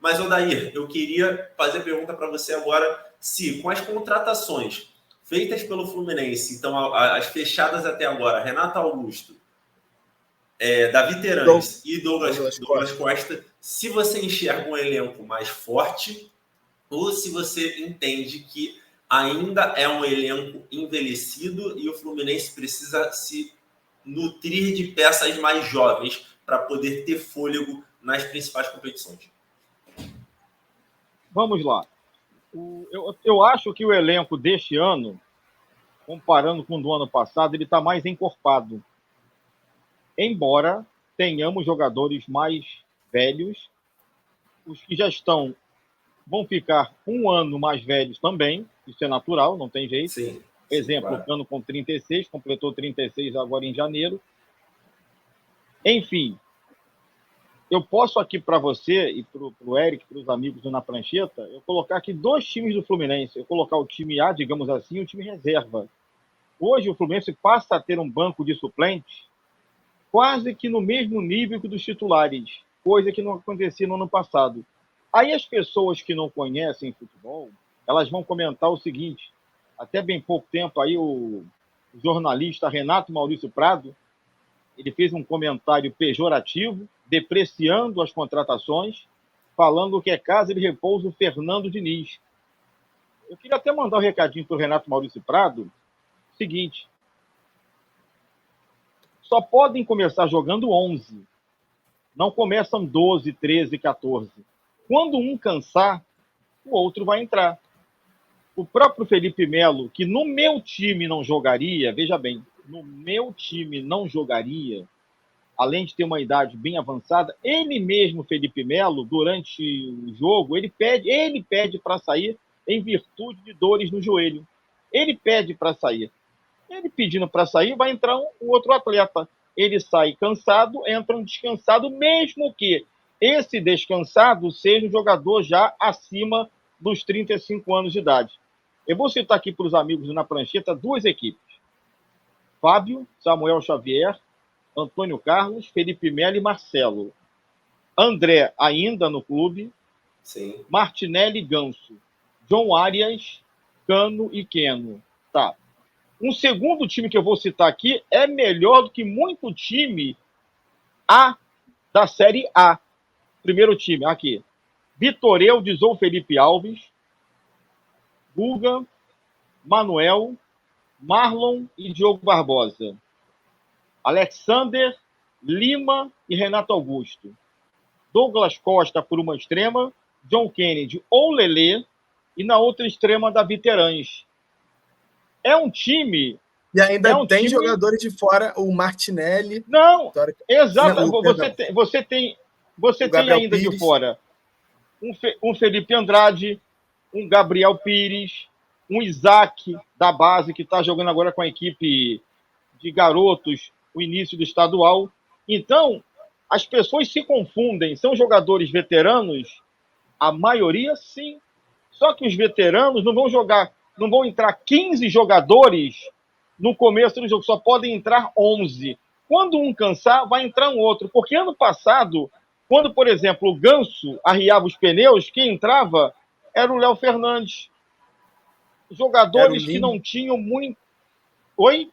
Mas, Odair, eu queria fazer a pergunta para você agora, se com as contratações feitas pelo Fluminense, então as fechadas até agora, Renato Augusto, Davi Terães e Douglas Costa, se você enxerga um elenco mais forte ou se você entende que ainda é um elenco envelhecido e o Fluminense precisa se nutrir de peças mais jovens para poder ter fôlego nas principais competições. Vamos lá. Eu acho que o elenco deste ano, comparando com o do ano passado, ele está mais encorpado. Embora tenhamos jogadores mais velhos, os que já estão vão ficar um ano mais velhos também, isso é natural, não tem jeito. Sim, Exemplo, claro. O Cano com 36, completou 36 agora em janeiro. Enfim, eu posso aqui para você e para o Eric, para os amigos do Na Prancheta, eu colocar aqui 2 times do Fluminense. Eu colocar o time A, digamos assim, e o time reserva. Hoje o Fluminense passa a ter um banco de suplentes quase que no mesmo nível que dos titulares, coisa que não acontecia no ano passado. Aí as pessoas que não conhecem futebol, elas vão comentar o seguinte, até bem pouco tempo aí o jornalista Renato Maurício Prado, ele fez um comentário pejorativo, depreciando as contratações, falando que é casa de repouso Fernando Diniz. Eu queria até mandar um recadinho para o Renato Maurício Prado, seguinte, só podem começar jogando 11, não começam 12, 13, 14. Quando um cansar, o outro vai entrar. O próprio Felipe Melo, que no meu time não jogaria, veja bem, no meu time não jogaria, além de ter uma idade bem avançada, ele mesmo, Felipe Melo, durante o jogo, ele pede para sair em virtude de dores no joelho. Ele pede para sair. Ele pedindo para sair, vai entrar um outro atleta. Ele sai cansado, entra um descansado, mesmo que esse descansado seja um jogador já acima dos 35 anos de idade. Eu vou citar aqui para os amigos Na Prancheta 2 equipes. Fábio, Samuel Xavier, Antônio Carlos, Felipe Melo e Marcelo. André ainda no clube. Sim. Martinelli e Ganso. John Arias, Cano e Keno. Tá. Um segundo time que eu vou citar aqui é melhor do que muito time A da Série A. Primeiro time, aqui. Vitor Eudizou Felipe Alves, Guga, Manuel, Marlon e Diogo Barbosa. Alexander, Lima e Renato Augusto. Douglas Costa por uma extrema, John Kennedy ou Lelê, e na outra extrema, Davi Terães. É um time... E ainda tem jogadores de fora, o Martinelli. Não, exato. Você tem ainda Pires. De fora um Felipe Andrade, um Gabriel Pires, um Isaac da base, que está jogando agora com a equipe de garotos, o início do estadual. Então, as pessoas se confundem. São jogadores veteranos? A maioria, sim. Só que os veteranos não vão entrar 15 jogadores no começo do jogo, só podem entrar 11. Quando um cansar, vai entrar um outro. Porque ano passado, quando, por exemplo, o Ganso arriava os pneus, quem entrava era o Léo Fernandes. Jogadores que não tinham muito... Oi?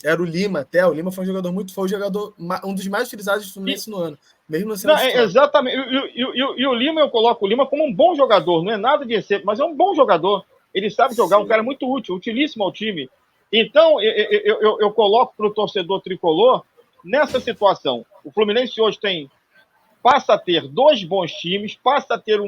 Era o Lima, até. O Lima foi um jogador, um dos mais utilizados do Fluminense no ano. Mesmo não sendo exatamente. E o Lima, eu coloco o Lima como um bom jogador. Não é nada de exceção, mas é um bom jogador. Ele sabe jogar, um cara muito útil, utilíssimo ao time. Então, eu coloco para o torcedor tricolor nessa situação. O Fluminense hoje passa a ter 2 bons times, passa a ter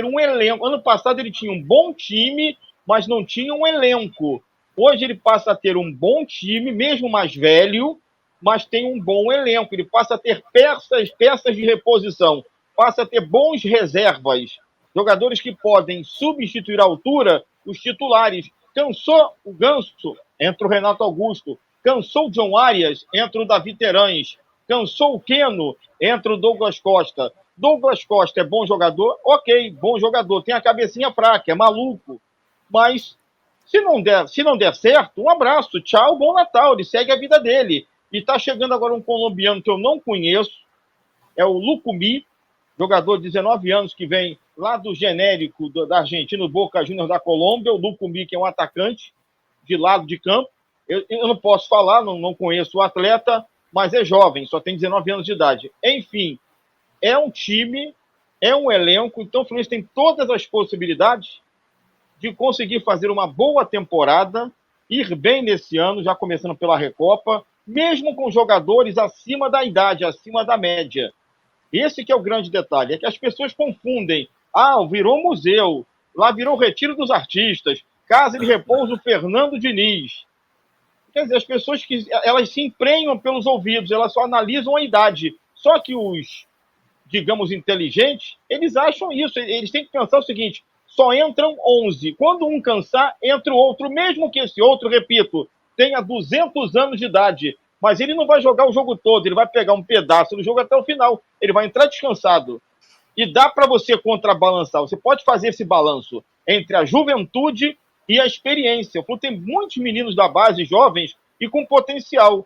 um elenco. Ano passado ele tinha um bom time, mas não tinha um elenco. Hoje ele passa a ter um bom time, mesmo mais velho, mas tem um bom elenco. Ele passa a ter peças de reposição, passa a ter bons reservas, jogadores que podem substituir à altura os titulares. Cansou o Ganso, entra o Renato Augusto. Cansou o John Arias, entra o Davi Terães. Cansou o Keno, entra o Douglas Costa. Douglas Costa é bom jogador? Ok, bom jogador. Tem a cabecinha fraca, é maluco. Mas se não der certo, um abraço, tchau, bom Natal. Ele segue a vida dele. E está chegando agora um colombiano que eu não conheço, é o Lucumi, jogador de 19 anos que vem lá do genérico da Argentina, do Boca Juniors da Colômbia, o Lucumí, que é um atacante de lado de campo. Eu não posso falar, não conheço o atleta, mas é jovem, só tem 19 anos de idade. Enfim, é um time, é um elenco, então o Fluminense tem todas as possibilidades de conseguir fazer uma boa temporada, ir bem nesse ano, já começando pela Recopa, mesmo com jogadores acima da idade, acima da média. Esse que é o grande detalhe, é que as pessoas confundem. Virou museu, lá virou Retiro dos Artistas, Casa de Repouso Fernando Diniz. Quer dizer, as pessoas elas se emprenham pelos ouvidos, elas só analisam a idade. Só que os, digamos, inteligentes, eles acham isso, eles têm que pensar o seguinte, só entram 11. Quando um cansar, entra o outro, mesmo que esse outro, repito, tenha 200 anos de idade, mas ele não vai jogar o jogo todo, ele vai pegar um pedaço do jogo até o final, ele vai entrar descansado. E dá para você contrabalançar, você pode fazer esse balanço entre a juventude e a experiência. O Flu tem muitos meninos da base, jovens, e com potencial.